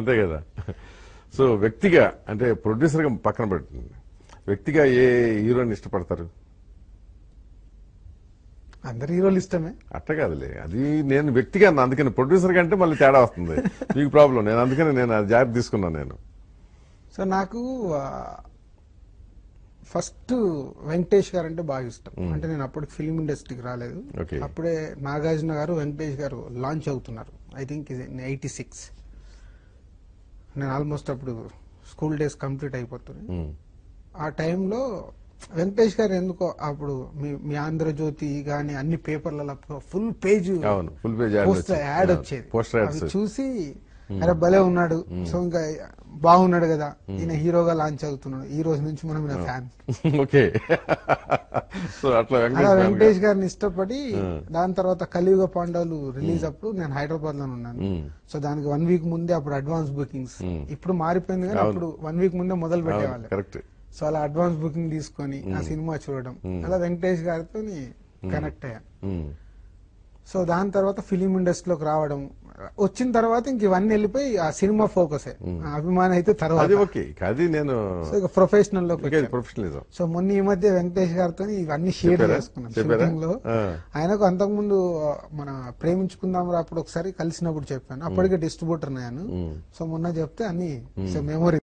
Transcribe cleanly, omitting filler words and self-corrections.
అంతే కదా. సో వ్యక్తిగా అంటే ప్రొడ్యూసర్ గా పక్కన పెడుతుంది, వ్యక్తిగా ఏ హీరోని ఇష్టపడతారు? అందరు హీరోలు ఇష్టమే. అట్ట కాదులే, అది నేను వ్యక్తిగా అందుకని ప్రొడ్యూసర్ కంటే మళ్ళీ తేడా వస్తుంది మీకు ప్రాబ్లం. నేను అందుకని నేను అది జాగ్రత్త తీసుకున్నాను నేను. సో నాకు ఫస్ట్ వెంకటేష్ గారు అంటే బాగా ఇష్టం. అంటే నేను అప్పటికి ఫిల్మ్ ఇండస్ట్రీకి రాలేదు. Okay. అప్పుడే నాగార్జున గారు వెంకటేష్ గారు లాంచ్ అవుతున్నారు. I think 86. నేను ఆల్మోస్ట్ అప్పుడు స్కూల్ డేస్ కంప్లీట్ అయిపోతున్నాయి. ఆ టైంలో వెంకటేష్ గారు ఎందుకో అప్పుడు మీ ఆంధ్రజ్యోతి గాని అన్ని పేపర్లలో ఫుల్ పేజ్ యాడ్ వచ్చేది. అవి చూసి అరే భలే ఉన్నాడు, సో ఇంకా బాగున్నాడు కదా, ఈయన హీరోగా లాంచ్ అవుతున్నాడు, ఈ రోజు నుంచి మనం ఈయన ఫ్యాన్. ఓకే. సో అట్లా వెంకటేష్ గారిని ఇష్టపడి దాని తర్వాత కలియుగ పాండవులు రిలీజ్ అప్పుడు నేను హైదరాబాద్ లో ఉన్నాను. సో దానికి 1 వీక్ ముందే అప్పుడు అడ్వాన్స్ బుకింగ్స్, ఇప్పుడు మారిపోయింది కానీ అప్పుడు 1 వీక్ ముందే మొదలు పెట్టేవాళ్ళు. కరెక్ట్. సో అలా అడ్వాన్స్ బుకింగ్ తీసుకొని ఆ సినిమా చూడడం, అలా వెంకటేష్ గారితో కనెక్ట్ అయ్యాను. సో దాని తర్వాత ఫిలిం ఇండస్ట్రీలోకి రావడం, వచ్చిన తర్వాత ఇంక ఇవన్నీ వెళ్ళిపోయి ఆ సినిమా ఫోకస్ అభిమానం అయితే తర్వాత నేను ప్రొఫెషనల్ లో. ప్రొఫెషనలిజం. సో మొన్న ఈ మధ్య వెంకటేష్ గారితో ఇవన్నీ షేర్ చేసుకున్నాను షూటింగ్ లో. ఆయనకు అంతకుముందు మన ప్రేమించుకుందాం రా అప్పుడు ఒకసారి కలిసినప్పుడు చెప్పాను, అప్పటికే డిస్ట్రిబ్యూటర్ అయ్యాను. సో మొన్న చెప్తే అన్ని మెమొరీ